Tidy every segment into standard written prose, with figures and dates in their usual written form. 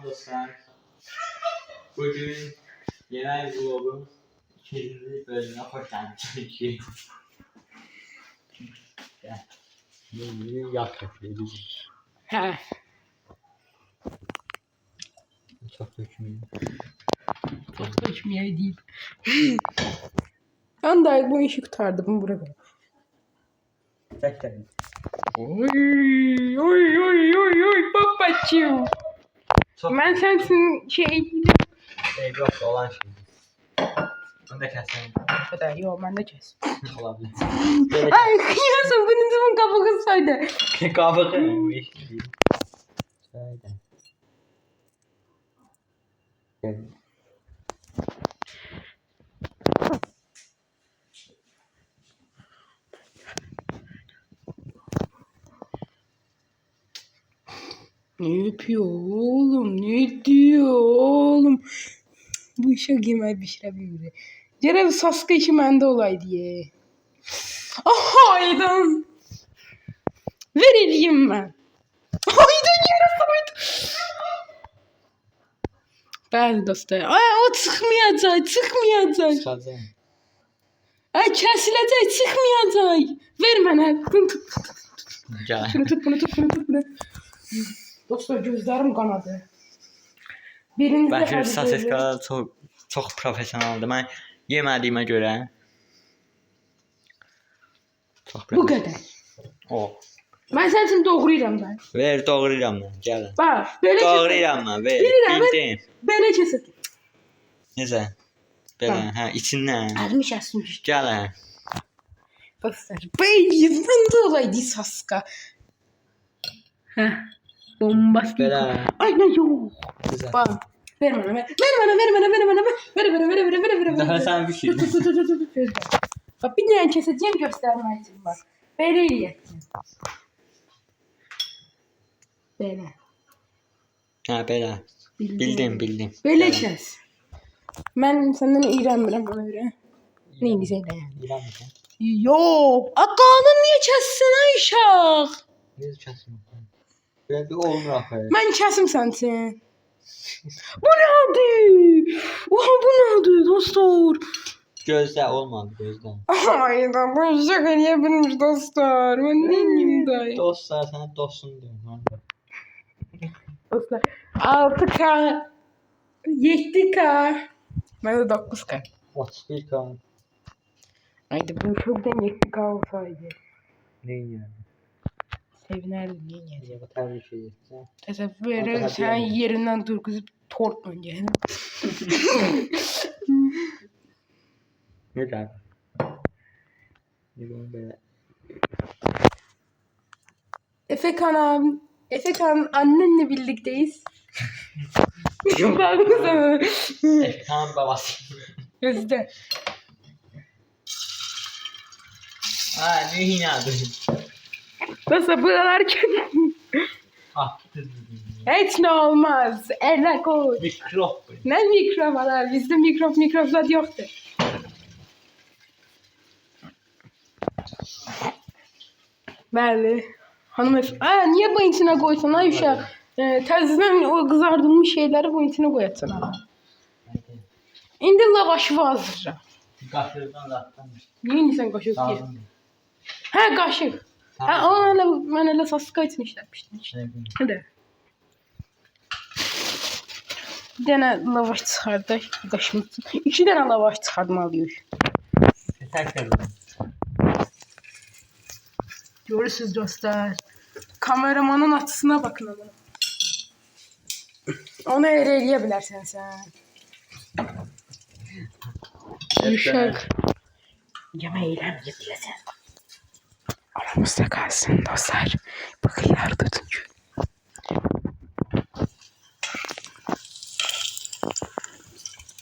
dostlar. Bugün genel vlogun ikinci bölümüne hoş geldiniz. Bunu yaklaşıyoruz. He. Çok dökmüyor. Çok dökmeye deyip. Ben de bu işi kurtardım burada. Çektim. Oy oy oy oy oy babacığım. Ben sensin şey. Yok olan şey. Bunu da keselim. Kadar yok ben de kes. Olabilir. Ay kıyasın bunun zaman kafası saydı. Kahve kıymış. Şöyle. Evet. Ne yapıyor oğlum? Ne diyor oğlum? Bu işe girmez bir şey bilmiyor. Cere Sasuke işi bende olay diye. Haydan. Vereyim ben. Haydan yine saydı. Bəli dostlar. Ay o çıxmayacaq. Çıkacağım. Ay kəsiləcək, çıxmayacaq. Ver mənə. Bunu tut. Gel. Bunu tut. Dostlar gözlərim qanadı. Birinci Ben dəfə şimdi bu Saseska çok profesyoneldim. Ben yemediğime göre. Çok bu qədər. O. Mən sənin üçün doğrayıram da. Ver doğrayacağım ben. Gel. Bax, belə Doğrayacağım ben. Ver. Bilirəm, Bildim. belə kəsək. Neyse. Böyle ha içinden. Əlmiş əsmiş. Gel ha. Dostlar, məndə olaydı Sasuke. Hə. Bombastik. Böyle. Ay nə yox. Güzel. Bax. Ver mənə. Ver. Daha sen bir şey. Tut. Bak bir dənə kəsəcəyəm göstərmək üçün bax. Belə eləyək. Belə. Ha böyle. Bildim. Belə kəs. Mən səndən iyrənmirəm ona görə. Ne güzel yani. İlan mısın? Yok. Qanun niyə kəssin ay uşaq? Yüz çasın. Böyle bir olmur aferin. Mən kəsim sənsin. Bu nədir? Oha bu nədir dostlar? Gözde olmadı gözde. Ayda bu işe eləyə bilmir dostlar. Mən neyim dayı? Dostlar sana dostum diyorum. Dostlar 6K 7K Mən də 9K. 31 kan. Ayda bu uşaqdan 7K olsaydı. Neyin yani? Sevinərdim yenə. Ya bu tabii şey işte. Təsəvvür edin sən yerindən durğuzub tortla gəlin. Ne der? Ne böyle? Efekan annenle birlikteyiz. Bak sana. Efkan babası. Gözde. Aa ne inadı? Nasıl buralarken? Ah. Hiç ne olmaz. Elle koy. Mikrop. Ne mikrofalar? Bizde mikroflar yoktur. Bəli. Niye bu içine koysan ay uşaq? Təzədən o qızardılmış şeyləri bu içine qoyasan. İndi lavaşı hazırlayacağam. Qaşıqdan zatdan. Niyə insan qaşıq yeyir? Hə, qaşıq. Hə, mən elə Sasuke üçün işləmişdim. Hadi. Bir dənə lavaş çıxardaq qaşımız üçün. 2 dənə lavaş çıxartmalıyıq. Təkrar. Görürsünüz dostlar. Kameramanın açısına bakın ona. Onu eləyə bilərsən sən. Uşaq. Yemək eləməyə biləsən. Aramızda qalsın dostlar. Bu xiyar tutun.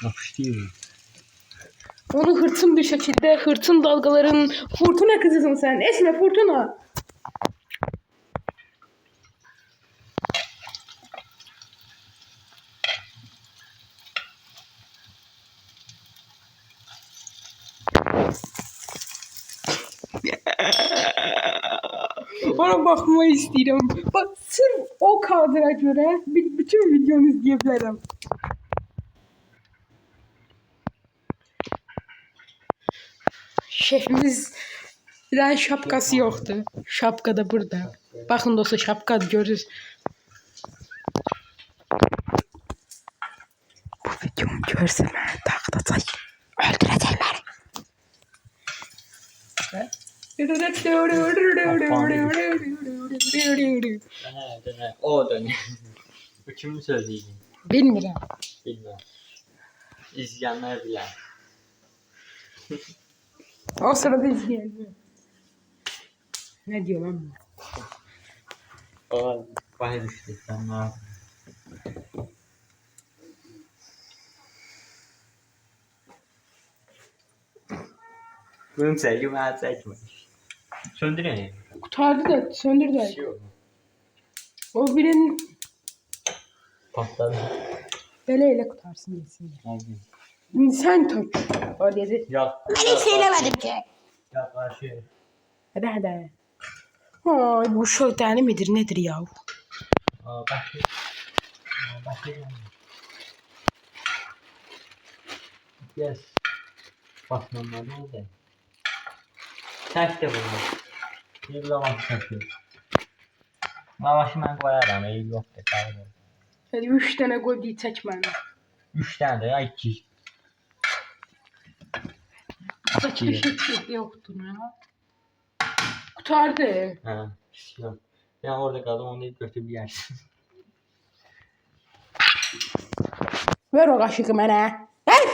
Yapıştırıyorum. Onu hırçın bir şekilde hırçın dalgaların fırtına kızısın sen. Esme fırtına. Ona baxmaq istəyirəm. Bax, sırf o kadra görə bütün videonu izləyə bilərəm. Şefimiz bir tane şapkası yoktu. Şapka da burada. Bakın dostlar, şapka görürüz. Bu videomu görse beni dağıtacak. Öldürecek beni. Dene. O dene. Bu kimin sözüydü? Bilmiyorum. Bilmem. İzleyenler bilen. O sırada izleyelim. Ne diyor lan bu? O vay düştü. Sen ne yaptın? Bunun sevgi bana çekmiş. Söndüreyim. Kurtardı da söndürdü. Bir şey oldu. O birinin Patladı. beleyle kurtarsın desin. Hadi. Sen tut. O dedi. Ya. Ben hiç söylemedim ki. Ya karşı. Hadi hadi. Ay bu şöyle midir nedir ya? Aa başı. Aa başı. Yes. Basmanlar ne oldu? Çək də bunu. Bir lavaş çəkir. Lavaşı mən qoyaram, eyb yoxdur, qalır. Hadi 3 tane koy diye çekmem. 3 dənə də, ya 2. Saçma şey yoktu ya. Kurtardı. Hə, pis yox. Yəni orada qaldım, onu deyib götürüb yersin. Ver o kaşığı bana. Ver.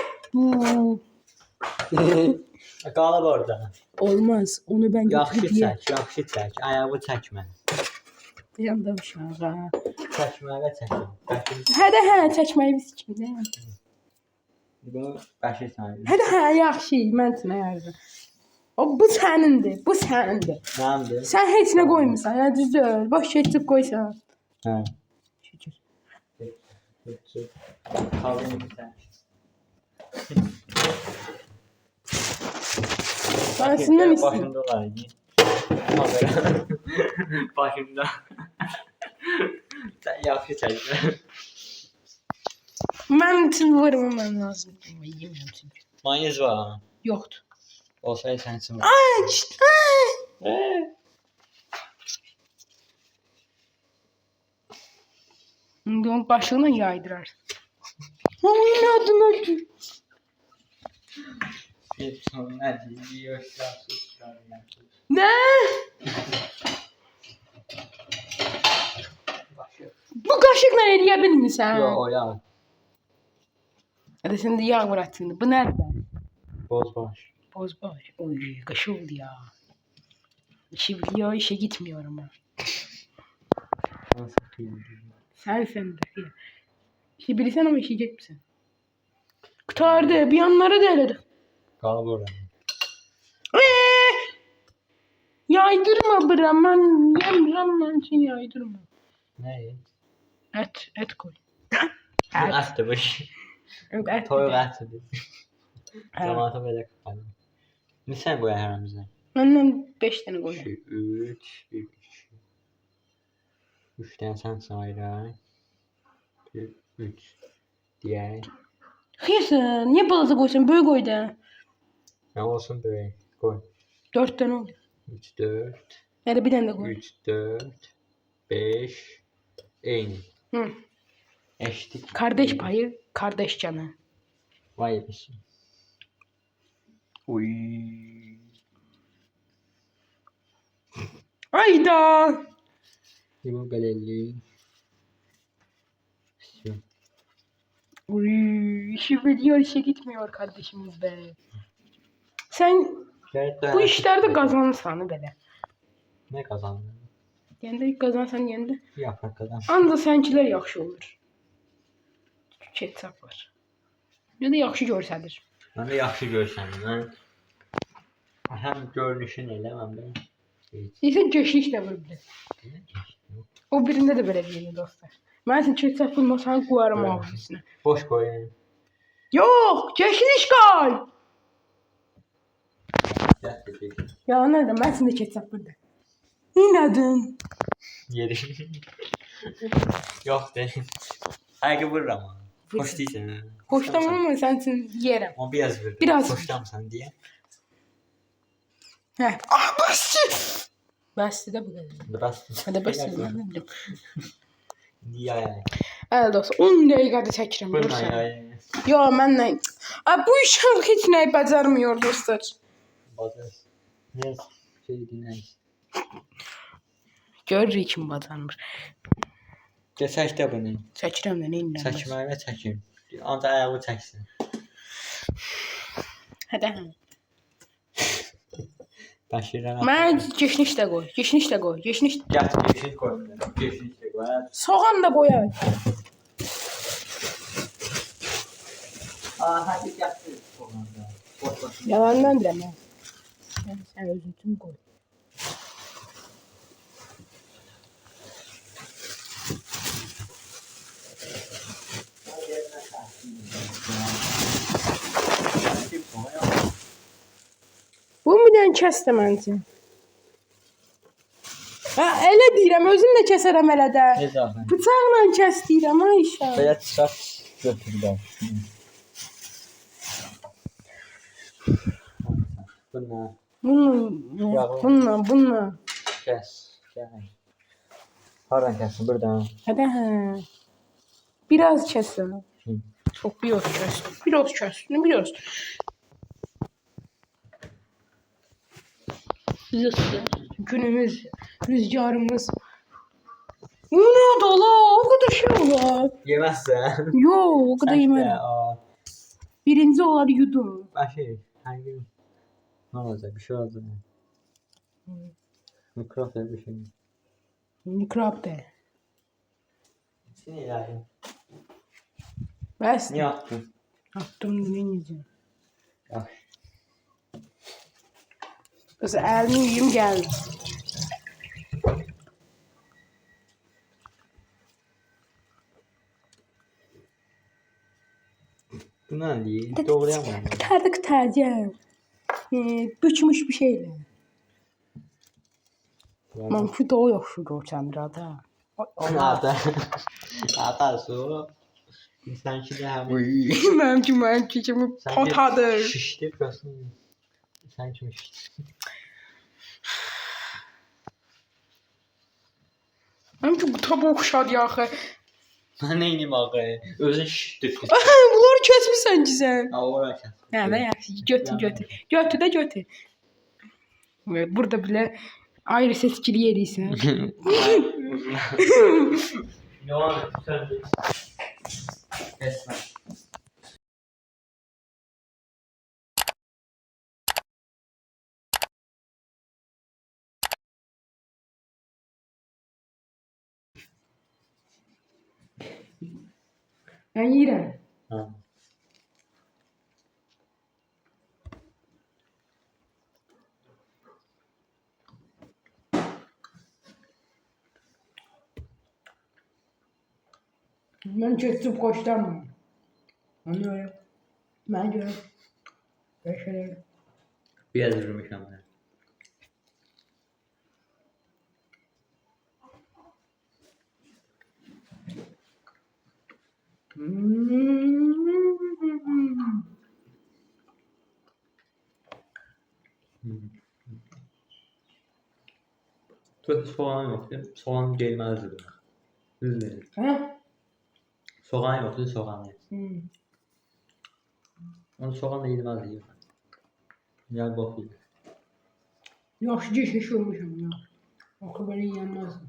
Qalıb orada. Olmaz. Onu ben Yaxşı götürüp yer. çək, yaxşı çək. Ayağı çəkmə. Yandım şu an. Çəkməyə çəkin. Hadi ha çekmeyi biz kimde? Bunu bəşir sənə. Hadi ha yaxşı. Ben sana yardım. O bu senindir. Bu senindir. Mənimdir. Sen heç ne koymuşsan. Ya düzdür. Boş geçip koysan. Hə. Şükür. Qaldım bir sən. Başından istedim. Başında olaydı. Kamera. Başında. Sen yaxşı çəkdin. Ben için varmam lazım. Yemiyorum çünkü. Mayonez var. Yoktu. Olsaydı sensin var. Aç. Şimdi onun başına yaydırar. Oyun adına. Bir son ne diyor? Ne? Bu kaşıkla eriyebilir misin? Yok o ya. Hadi sen de yağ bıraktın. Bu nerede? Bozbaş. Bozbaş. Oy kaşı oldu ya. İşi biliyor, işe gitmiyor ama. Nasıl kıyım? Sen de. İşi bilirsen ama işeyecek misin? Kurtardı. Bir yanlara değerledik. Kal burada. Yaydırma bırak. Ben yemrem ben için yaydırma. Ne? Et koy. Et de bu. Et. Toyuq ətidir. Cəmaata belə qapalı. Neçə qoyaq həramızdan? Benden 5 tane koy. 3, 1, 3 tane sən sayıra. 3 deyək. Xeyirsən, niye balaca koysan? Böyle koy da. Ne olsun böyük. Koy. 4 tane oldu. 3, 4, Yani bir tane de koy. 3, 4, 5, eyni. Hı. Eşitlik. Kardeş payı, kardeş canı. Vay beşi. Uy. Ayda. Limon belirli. Uy, işi biliyor, işe gitmiyor kardeşimiz be. Sen bu işlerde kazanırsan böyle. Ne kazandın? Yendi kazansan yendi. Bir yaprak kazan. Ancaq sənkilər yaxşı olur. Ketçap var. Ya da yaxşı görsədir. Ben de yaxşı görsəndim. Ben hem görünüşün elə, mən də. İnsan keşlik də vur bilir. O birində də belə deyir dostlar. Mən sən ketçap vurmasan qoyarım ağzına. Boş koyayım. Yox, keşlik qoy. Ya nerede? Mən sən də ketçap vurdu. İnadın. Yerim. Yok değil. Hayır vururum ama. Hoş değilsin. Ha. Hoşlamam ama sensin yerim. Ama biraz vururum. Biraz. Hoşlamsan diye. Heh. Ah bastı. Bastı da bu kadar. Biraz. Hadi bastı. Niye yani? Evet dostum 10 dəqiqədə çəkirəm. Bu ne Görürsən. ya? Yo mənlə. Bu uşaq heç nəyi bacarmıyor dostlar. Bazı. Ne şey dinleyiz. Görürük kim bacarmır. Geçək də bunu. Çəkirəm də neynirəm. Çəkməyi və çəkim. Ancaq ayağı çəksin. Hadi. Daşıram. Mən keçmiş də qoy. Keçmiş də qoy. Keçmiş. Gətir keçin qoy. Keçin qoy. Soğan da qoyaq. Hadi gətir. Yalandan deyirəm. Sən özün üçün qoy. Bu bir dənə kəs də məncə. Elə deyirəm, özüm də kəsərəm elə də. Necə? Bıçaqla kəs deyirəm, Ayşə. Belə çıxart götürdən. Bununla. Kəs. Haran kəsin buradan. Hadi hə. Biraz kəsin. Çok biraz kəsin. Biraz kəsin, biraz. Günümüz, rüzgarımız. O ne da la? O kadar şey var. Yeməzsən. Yo, o kadar yemerim. Birinci olar yudum. Başı, hangi? Ne olacak? Bir şey olacak. Mikrop bir şey. Mikrop de. Seni ilahi. Bəs. Niye attın? Attım ne yiyeceğim. Yaş. Kız elini yiyeyim geldi. Bundan değil. Doğrayamam. Kıtaracağım. Bükmüş bir şeyle. Ben futu yok şu Çandra'da. Ata su. Sanki de hem. Benim çiçeğimi patadır. Şişti prosun. Sanki şişti. Benim çok tabu okşadı ya. Ben neyim ağa? Özün şişti. Bunları kesmişsən ki sen. Ora kes. Hə, və götür. Götür də götür. Evet, burada bile ayrı seçkili yeriysən. Yalan sen de. Kesme. Ben yiyirəm. Ha. Ben kesip koştamam. Anlıyorum. Ben diyorum. Beşerim. Biraz vurmuş ama. Çok soğan yoktu. Soğan gelmezdi buna. Düz Ha? Soğan yoktu, soğan yedim. Onu soğan da yedimezdi. Ya bok yedi. Yaxşıca şiş olmuşam ya. Akı beni yenmezdi.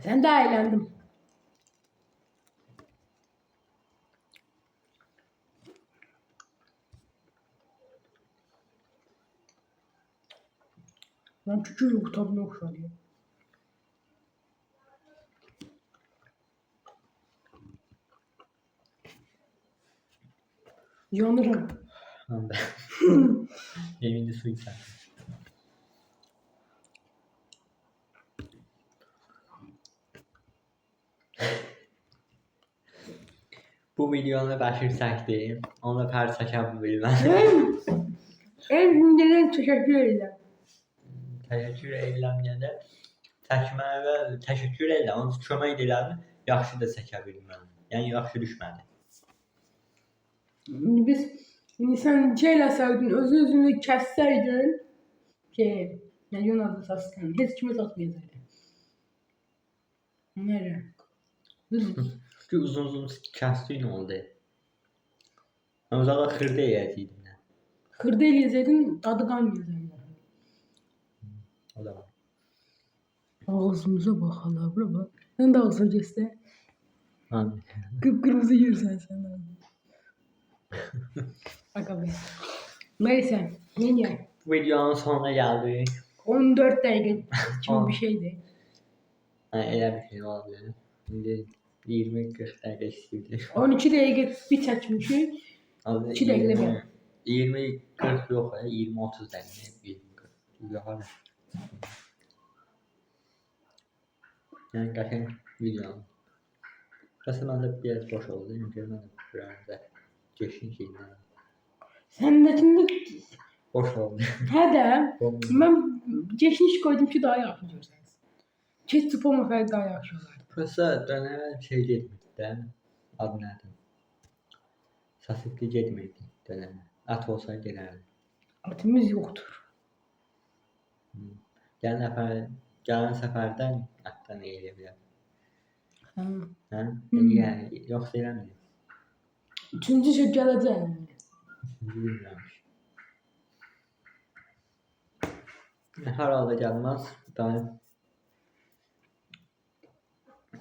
Sen daha eğlendim. Ben küçüğüm kitabına okşadı ya. Yanırım. Anda. Evinde su içer. Bu videonu Bəşir çəkdi. Onu da Pəri çəkə bilməz. En inceden teşekkür ederim. Təşəkkür edirəm deyəndə çəkməyə və təşəkkür edirəm. Onu kömək edirəm. Yaxşı da çəkə bilməm. Yəni yaxşı düşmədi. Şimdi sen şeyle sevdin, özünü kesseydin ki ne diyorsun adı satsın, hiç kime satmayacaktın. Nereye? Çünki uzun kəsdiyin oldu. Mən uzağa xırda yeyəcəydim. Kırda eləyəcəydin, tadı qalmayacaktı. O da var. Ağzımıza bak hala, bura bak. Sen de ağzına göster. Abi. Kıpkırmızı yürüsen sen de. Bakalım. Neyse, yenge. Bu videonun sonuna gəldik. 14 dakika gibi bir şeydi. Elə bir şey olabilir. İndi 20-40 dəqiqə istəyirdik. 12 dakika bir çəkmişik. 2 dəqiqə bir. 20-40 yox, 20-30 dəqiqə. 20-40. Yox. Yəni qəşəng video. Burası məndə biraz boş oldu. Çünki mən biraz da geçin şeylər. Səndəkində Boş oldu. hə də mən geçmiş koydum ki daha yaxşı görsəniz. Ketçup olmasaydı daha yaxşı olardı. Burası dönə şey getmirdi də. Adı nədir? Sasitli getmirdi dönə. At olsa gedərdi. Atımız yoxdur. Gələn səfərdən atdan eləyə bilər. Hə. Hə? Yəni yoxsa eləmir. Üçüncü şey gələcək. Bilmirəm. Hər halda gəlməz. Daha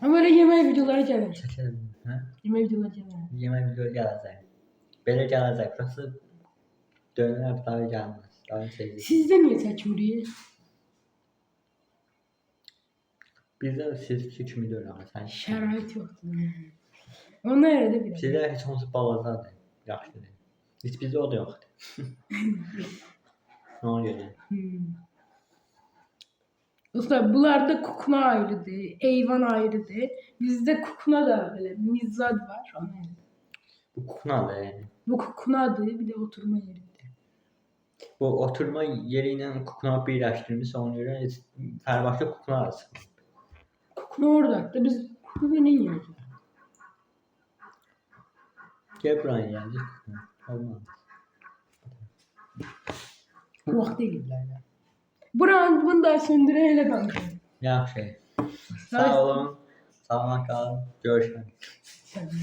Ama öyle yemək videoları gəlir. çəkərəm. Hə? Yemək videoları gəlir. Yemək video gələcək. Belə gələcək. Burası dönər daha gəlməz. Daha sevdik. Sizdə niyə çəkmirik? Bizdə sizki kimi deyil amma sən. Şərait yoxdur. Onu elədə bilək. Sizdə heç olmasa balacadır. Yaxşıdır. Heç bizdə o da yoxdur. Ona görə. Usta bunlarda kukuna ayrıdır, eyvan ayrıdır. Bizde kukuna da böyle mizzad var. Bu kukunadır yəni. Bu kukunadır, bir de oturma yeridir. Bu oturma yeri ilə kukuna birləşdirmiş, ona görə heç fərqli kukuna arası. Kukuna orada da biz kukuna ne yiyoruz? Gəl buraya gəldik. Olmaz. Vaxt deyirlər. Buranı bunu da söndürəyle danışın. Yaxşı. Sağ olun. Sağ olun. Görüşmək. Sen de.